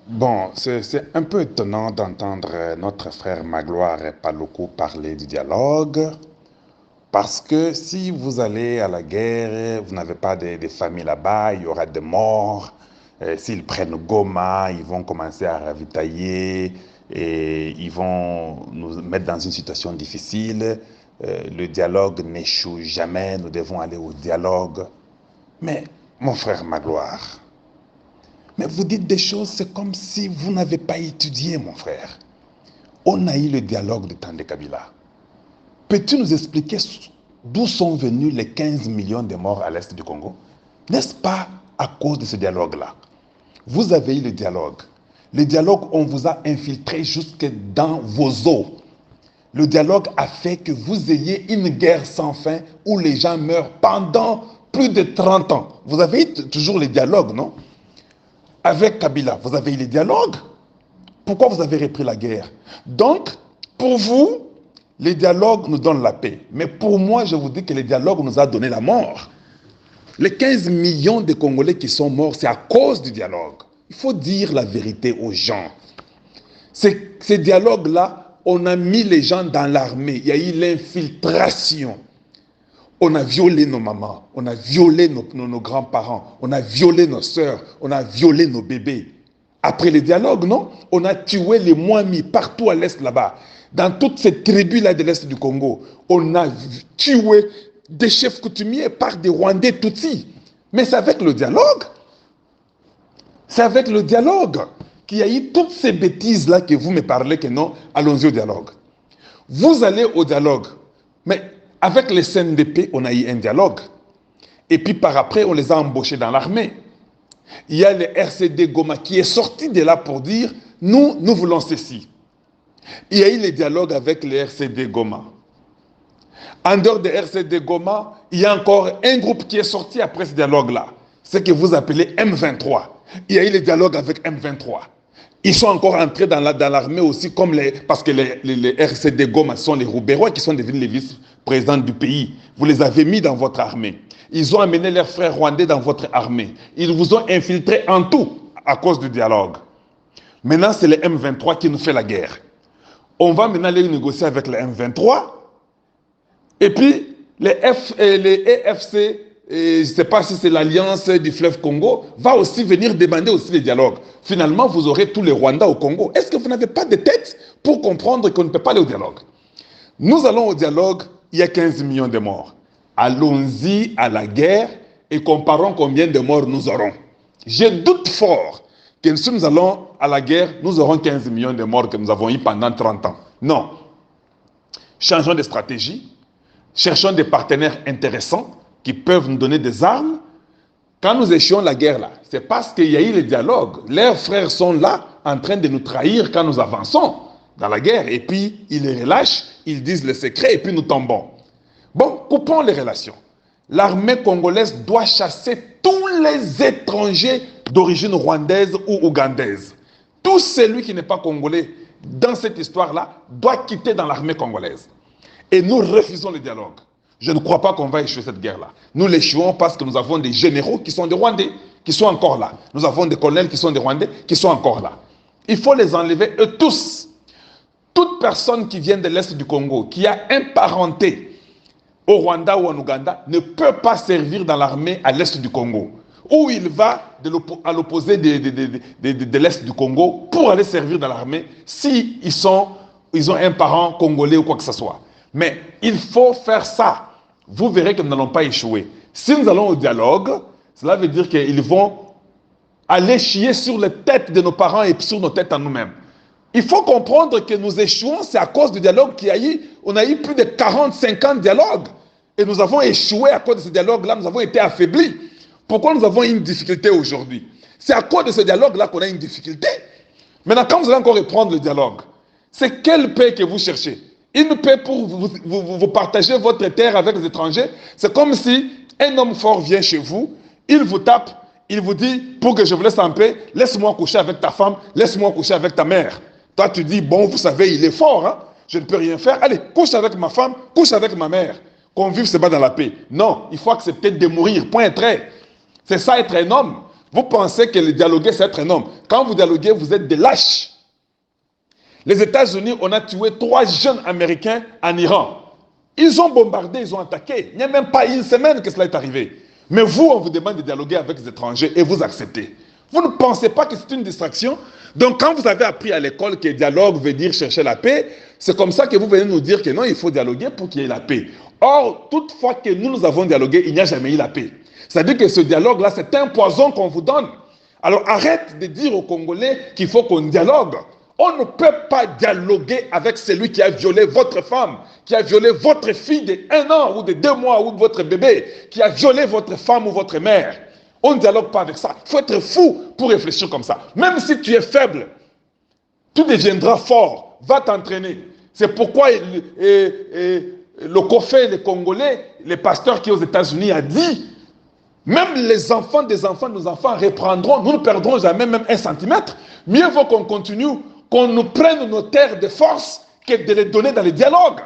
Bon, c'est un peu étonnant d'entendre notre frère Magloire Paluku parler du dialogue, parce que si vous allez à la guerre, vous n'avez pas de familles là-bas, il y aura des morts. S'ils prennent Goma, ils vont commencer à ravitailler et ils vont nous mettre dans une situation difficile. Le dialogue n'échoue jamais, nous devons aller au dialogue. Mais, mon frère Magloire, mais vous dites des choses, c'est comme si vous n'avez pas étudié, mon frère. On a eu le dialogue de Tandé Kabila. Peux-tu nous expliquer d'où sont venus les 15 millions de morts à l'est du Congo? N'est-ce pas à cause de ce dialogue-là? Vous avez eu le dialogue. Le dialogue, on vous a infiltré jusque dans vos os. Le dialogue a fait que vous ayez une guerre sans fin où les gens meurent pendant plus de 30 ans. Vous avez eu toujours le dialogue, non? Avec Kabila, vous avez eu le dialogue. Pourquoi vous avez repris la guerre? Donc, pour vous, les dialogues nous donnent la paix. Mais pour moi, je vous dis que les dialogues nous a donné la mort. Les 15 millions de Congolais qui sont morts, c'est à cause du dialogue. Il faut dire la vérité aux gens. Ces dialogues-là, on a mis les gens dans l'armée. Il y a eu l'infiltration. On a violé nos mamans, on a violé nos grands-parents, on a violé nos sœurs, on a violé nos bébés. Après les dialogues, non? On a tué les Mwami partout à l'est là-bas. Dans toutes ces tribus-là de l'est du Congo, on a tué des chefs coutumiers par des Rwandais Tutsis. Mais c'est avec le dialogue. C'est avec le dialogue qu'il y a eu toutes ces bêtises-là que vous me parlez que non, allons-y au dialogue. Vous allez au dialogue, mais avec les CNDP, on a eu un dialogue. Et puis par après, on les a embauchés dans l'armée. Il y a le RCD Goma qui est sorti de là pour dire, nous voulons ceci. Il y a eu les dialogues avec le RCD Goma. En dehors de RCD Goma, il y a encore un groupe qui est sorti après ce dialogue-là. Ce que vous appelez M23. Il y a eu les dialogues avec M23. Ils sont encore entrés dans l'armée aussi, parce que les RCD Goma sont les Roubérois qui sont devenus les vice-présidents du pays. Vous les avez mis dans votre armée. Ils ont amené leurs frères rwandais dans votre armée. Ils vous ont infiltrés en tout à cause du dialogue. Maintenant, c'est le M23 qui nous fait la guerre. On va maintenant aller négocier avec le M23. Et puis, les EFC, je ne sais pas si c'est l'Alliance du fleuve Congo, va aussi venir demander aussi les dialogues. Finalement, vous aurez tous les Rwandais au Congo. Est-ce que vous n'avez pas de tête pour comprendre qu'on ne peut pas aller au dialogue? Nous allons au dialogue, il y a 15 millions de morts. Allons-y à la guerre et comparons combien de morts nous aurons. Je doute fort que si nous allons à la guerre, nous aurons 15 millions de morts que nous avons eu pendant 30 ans. Non. Changeons de stratégie. Cherchons des partenaires intéressants qui peuvent nous donner des armes. Quand nous échouons la guerre là, c'est parce qu'il y a eu le dialogue. Leurs frères sont là en train de nous trahir quand nous avançons dans la guerre. Et puis, ils les relâchent, ils disent le secret et puis nous tombons. Bon, coupons les relations. L'armée congolaise doit chasser tous les étrangers d'origine rwandaise ou ougandaise. Tout celui qui n'est pas congolais dans cette histoire-là doit quitter dans l'armée congolaise. Et nous refusons le dialogue. Je ne crois pas qu'on va échouer cette guerre-là. Nous l'échouons parce que nous avons des généraux qui sont des Rwandais, qui sont encore là. Nous avons des colonels qui sont des Rwandais, qui sont encore là. Il faut les enlever, eux tous. Toute personne qui vient de l'Est du Congo, qui a un parenté au Rwanda ou en Ouganda, ne peut pas servir dans l'armée à l'Est du Congo. Ou il va à l'opposé de l'Est du Congo pour aller servir dans l'armée si ils ont un parent congolais ou quoi que ce soit. Mais il faut faire ça. Vous verrez que nous n'allons pas échouer. Si nous allons au dialogue, cela veut dire qu'ils vont aller chier sur les têtes de nos parents et sur nos têtes à nous-mêmes. Il faut comprendre que nous échouons, c'est à cause du dialogue qu'il y a eu. On a eu plus de 40-50 dialogues. Et nous avons échoué à cause de ce dialogue-là, nous avons été affaiblis. Pourquoi nous avons une difficulté aujourd'hui? C'est à cause de ce dialogue-là qu'on a une difficulté. Maintenant, quand vous allez encore reprendre le dialogue, c'est quelle paix que vous cherchez? Une paix pour vous partager votre terre avec les étrangers. C'est comme si un homme fort vient chez vous, il vous tape, il vous dit, pour que je vous laisse en paix, laisse-moi coucher avec ta femme, laisse-moi coucher avec ta mère. Toi, tu dis, bon, vous savez, il est fort, hein? Je ne peux rien faire. Allez, couche avec ma femme, couche avec ma mère. Qu'on vive, c'est pas dans la paix. Non, il faut accepter de mourir, point trait. C'est ça être un homme. Vous pensez que le dialoguer, c'est être un homme. Quand vous dialoguez, vous êtes des lâches. Les États-Unis, on a tué 3 jeunes Américains en Iran. Ils ont bombardé, ils ont attaqué. Il n'y a même pas une semaine que cela est arrivé. Mais vous, on vous demande de dialoguer avec les étrangers et vous acceptez. Vous ne pensez pas que c'est une distraction? Donc, quand vous avez appris à l'école que dialogue veut dire chercher la paix, c'est comme ça que vous venez nous dire que non, il faut dialoguer pour qu'il y ait la paix. Or, toutefois que nous avons dialogué, il n'y a jamais eu la paix. C'est-à-dire que ce dialogue-là, c'est un poison qu'on vous donne. Alors, arrête de dire aux Congolais qu'il faut qu'on dialogue. On ne peut pas dialoguer avec celui qui a violé votre femme, qui a violé votre fille de 1 an ou de 2 mois ou votre bébé, qui a violé votre femme ou votre mère. On ne dialogue pas avec ça. Il faut être fou pour réfléchir comme ça. Même si tu es faible, tu deviendras fort. Va t'entraîner. C'est pourquoi le COFEI, les Congolais, les pasteurs qui est aux États-Unis a dit, même les enfants des enfants, nos enfants reprendront, nous ne perdrons jamais même 1 centimètre. Mieux vaut qu'on continue, qu'on nous prenne nos terres de force que de les donner dans les dialogues.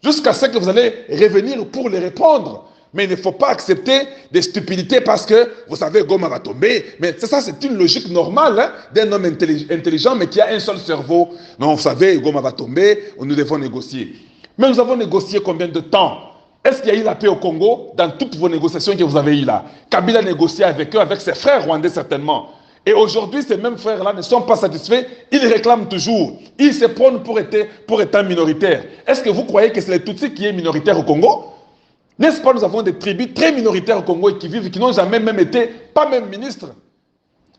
Jusqu'à ce que vous allez revenir pour les répondre. Mais il ne faut pas accepter des stupidités parce que, vous savez, Goma va tomber. Mais ça, c'est une logique normale hein, d'un homme intelligent, mais qui a un seul cerveau. Non, vous savez, Goma va tomber, nous devons négocier. Mais nous avons négocié combien de temps? Est-ce qu'il y a eu la paix au Congo dans toutes vos négociations que vous avez eues là? Kabila a négocié avec eux, avec ses frères rwandais certainement. Et aujourd'hui, ces mêmes frères-là ne sont pas satisfaits, ils réclament toujours. Ils se prônent pour être minoritaires. Est-ce que vous croyez que c'est les Tutsis qui est minoritaire au Congo? N'est-ce pas, nous avons des tribus très minoritaires au Congo et qui vivent, qui n'ont jamais même été, pas même ministres.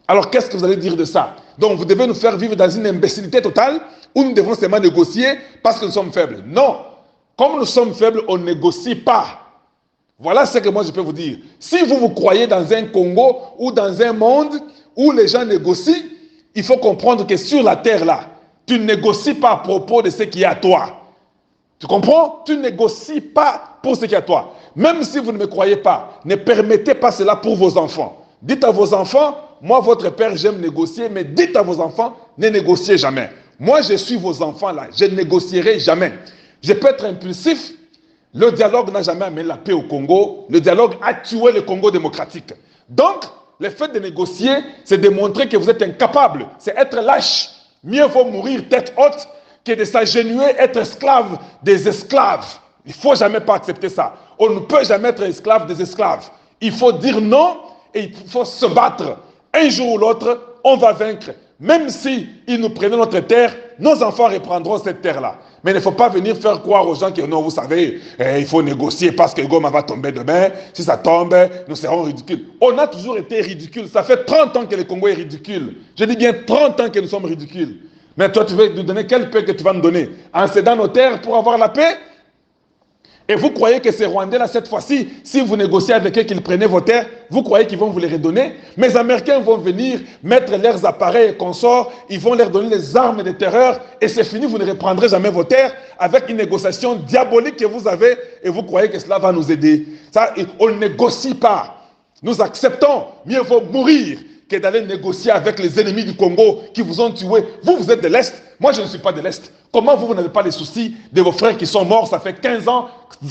Alors qu'est-ce que vous allez dire de ça? Donc vous devez nous faire vivre dans une imbécilité totale où nous devons seulement négocier parce que nous sommes faibles. Non. Comme nous sommes faibles, on ne négocie pas. Voilà ce que moi je peux vous dire. Si vous vous croyez dans un Congo ou dans un monde où les gens négocient, il faut comprendre que sur la terre là, tu ne négocies pas à propos de ce qui est à toi. Tu comprends? Tu ne négocies pas pour ce qui est à toi. Même si vous ne me croyez pas, ne permettez pas cela pour vos enfants. Dites à vos enfants, moi votre père j'aime négocier, mais dites à vos enfants, ne négociez jamais. Moi je suis vos enfants là, je ne négocierai jamais. Je peux être impulsif. Le dialogue n'a jamais amené la paix au Congo. Le dialogue a tué le Congo démocratique. Donc, le fait de négocier, c'est de montrer que vous êtes incapable. C'est être lâche. Mieux vaut mourir tête haute que de s'agenouiller, être esclave des esclaves. Il ne faut jamais pas accepter ça. On ne peut jamais être esclave des esclaves. Il faut dire non et il faut se battre. Un jour ou l'autre, on va vaincre. Même si ils nous prenaient notre terre, nos enfants reprendront cette terre-là. Mais il ne faut pas venir faire croire aux gens que non, vous savez, il faut négocier parce que Goma va tomber demain. Si ça tombe, nous serons ridicules. On a toujours été ridicules. Ça fait 30 ans que le Congo est ridicule. Je dis bien 30 ans que nous sommes ridicules. Mais toi, tu veux nous donner quelle paix que tu vas nous donner? En cédant nos terres pour avoir la paix? Et vous croyez que ces Rwandais-là, cette fois-ci, si vous négociez avec eux qu'ils prenaient vos terres, vous croyez qu'ils vont vous les redonner? Mais les Américains vont venir mettre leurs appareils et consorts, ils vont leur donner les armes de terreur, et c'est fini, vous ne reprendrez jamais vos terres avec une négociation diabolique que vous avez, et vous croyez que cela va nous aider. Ça, on ne négocie pas. Nous acceptons, mieux vaut mourir que d'aller négocier avec les ennemis du Congo qui vous ont tué. Vous, vous êtes de l'Est. Moi, je ne suis pas de l'Est. Comment vous n'avez pas les soucis de vos frères qui sont morts? Ça fait 15 ans,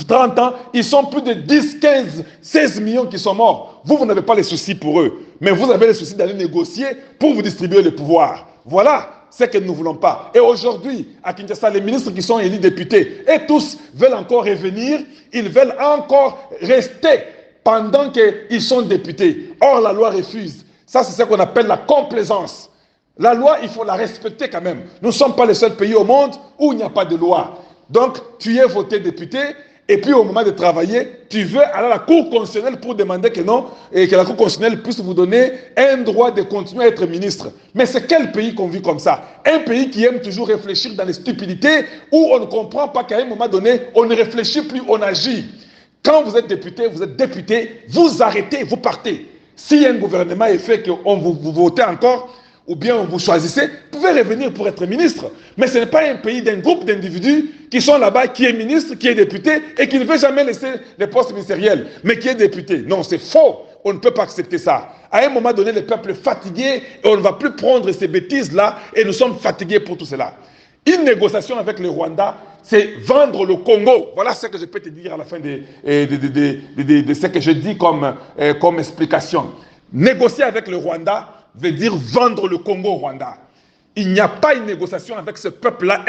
30 ans. Ils sont plus de 10, 15, 16 millions qui sont morts. Vous n'avez pas les soucis pour eux. Mais vous avez les soucis d'aller négocier pour vous distribuer le pouvoir. Voilà ce que nous ne voulons pas. Et aujourd'hui, à Kinshasa, les ministres qui sont élus députés, et tous veulent encore revenir. Ils veulent encore rester pendant qu'ils sont députés. Or, la loi refuse. Ça, c'est ce qu'on appelle la complaisance. La loi, il faut la respecter quand même. Nous ne sommes pas le seul pays au monde où il n'y a pas de loi. Donc, tu es voté député, et puis au moment de travailler, tu veux aller à la Cour constitutionnelle pour demander que non, et que la Cour constitutionnelle puisse vous donner un droit de continuer à être ministre. Mais c'est quel pays qu'on vit comme ça? Un pays qui aime toujours réfléchir dans les stupidités, où on ne comprend pas qu'à un moment donné, on ne réfléchit plus, on agit. Quand vous êtes député, vous arrêtez, vous partez. Si un gouvernement est fait qu'on vous votez encore, ou bien vous choisissez, vous pouvez revenir pour être ministre. Mais ce n'est pas un pays d'un groupe d'individus qui sont là-bas, qui est ministre, qui est député, et qui ne veut jamais laisser les postes ministériels, mais qui est député. Non, c'est faux. On ne peut pas accepter ça. À un moment donné, le peuple est fatigué, et on ne va plus prendre ces bêtises-là, et nous sommes fatigués pour tout cela. Une négociation avec le Rwanda, c'est vendre le Congo. Voilà ce que je peux te dire à la fin de ce que je dis comme explication. Négocier avec le Rwanda veut dire vendre le Congo au Rwanda. Il n'y a pas une négociation avec ce peuple-là,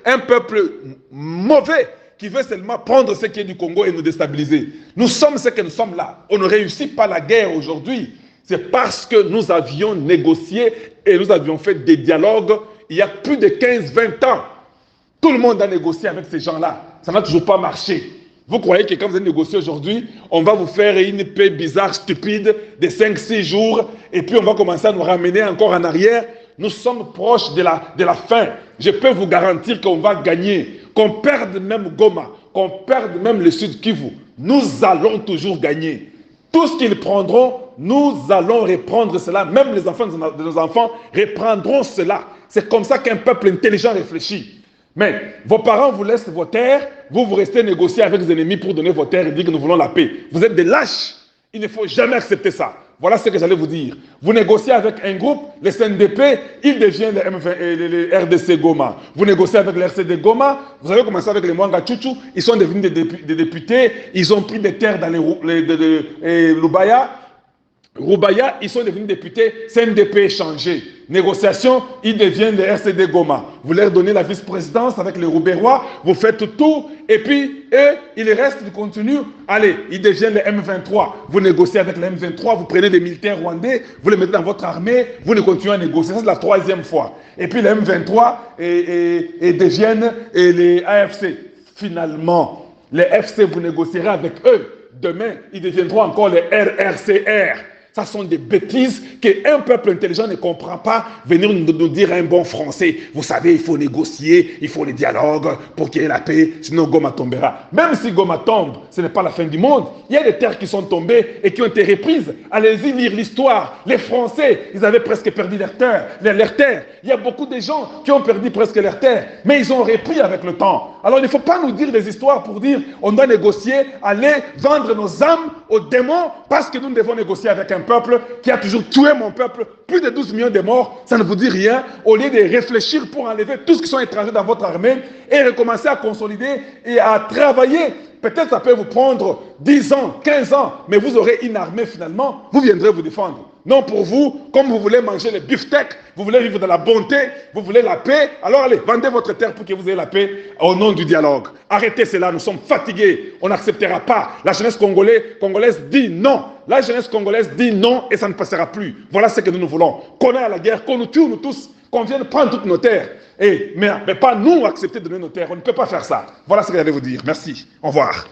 un peuple mauvais qui veut seulement prendre ce qui est du Congo et nous déstabiliser. Nous sommes ce que nous sommes là. On ne réussit pas la guerre aujourd'hui. C'est parce que nous avions négocié et nous avions fait des dialogues il y a plus de 15-20 ans. Tout le monde a négocié avec ces gens-là. Ça n'a toujours pas marché. Vous croyez que quand vous allez négocier aujourd'hui, on va vous faire une paix bizarre, stupide, de 5-6 jours, et puis on va commencer à nous ramener encore en arrière. Nous sommes proches de la fin. Je peux vous garantir qu'on va gagner. Qu'on perde même Goma, qu'on perde même le Sud Kivu. Nous allons toujours gagner. Tout ce qu'ils prendront, nous allons reprendre cela. Même les enfants de nos enfants reprendront cela. C'est comme ça qu'un peuple intelligent réfléchit. Mais vos parents vous laissent vos terres, vous restez négocier avec les ennemis pour donner vos terres et dire que nous voulons la paix. Vous êtes des lâches. Il ne faut jamais accepter ça. Voilà ce que j'allais vous dire. Vous négociez avec un groupe, le CNDP, il devient le RDC Goma. Vous négociez avec le RCD Goma, vous avez commencé avec les Mwanga Tchouchou, ils sont devenus des députés, ils ont pris des terres dans les Lubaya. Roubaya, ils sont devenus députés, CNDP échangé. Négociation, ils deviennent les RCD Goma. Vous leur donnez la vice-présidence avec les Roubérois, vous faites tout, et puis eux, ils restent, ils continuent. Allez, ils deviennent les M23. Vous négociez avec les M23, vous prenez des militaires rwandais, vous les mettez dans votre armée, vous ne continuez à négocier. Ça, c'est la 3e fois. Et puis les M23 deviennent les AFC. Finalement, les FC, vous négocierez avec eux. Demain, ils deviendront encore les RRCR. Ça sont des bêtises qu'un peuple intelligent ne comprend pas. Venir nous dire un bon français, vous savez, il faut négocier, il faut le dialogue pour qu'il y ait la paix, sinon Goma tombera. Même si Goma tombe, ce n'est pas la fin du monde. Il y a des terres qui sont tombées et qui ont été reprises. Allez-y lire l'histoire. Les Français, ils avaient presque perdu leurs terres. Il y a beaucoup de gens qui ont perdu presque leurs terres, mais ils ont repris avec le temps. Alors il ne faut pas nous dire des histoires pour dire on doit négocier, aller vendre nos âmes aux démons parce que nous devons négocier avec un peuple qui a toujours tué mon peuple, plus de 12 millions de morts, ça ne vous dit rien, au lieu de réfléchir pour enlever tous ceux qui sont étrangers dans votre armée et recommencer à consolider et à travailler. Peut-être ça peut vous prendre 10 ans, 15 ans, mais vous aurez une armée finalement, vous viendrez vous défendre. Non pour vous, comme vous voulez manger les beefsteaks, vous voulez vivre dans la bonté, vous voulez la paix, alors allez, vendez votre terre pour que vous ayez la paix au nom du dialogue. Arrêtez cela, nous sommes fatigués, on n'acceptera pas. La jeunesse congolaise dit non. La jeunesse congolaise dit non et ça ne passera plus. Voilà ce que nous voulons. Qu'on ait la guerre, qu'on nous tue nous tous, qu'on vienne prendre toutes nos terres. Mais pas nous accepter de donner nos terres, on ne peut pas faire ça. Voilà ce que j'allais vous dire. Merci, au revoir.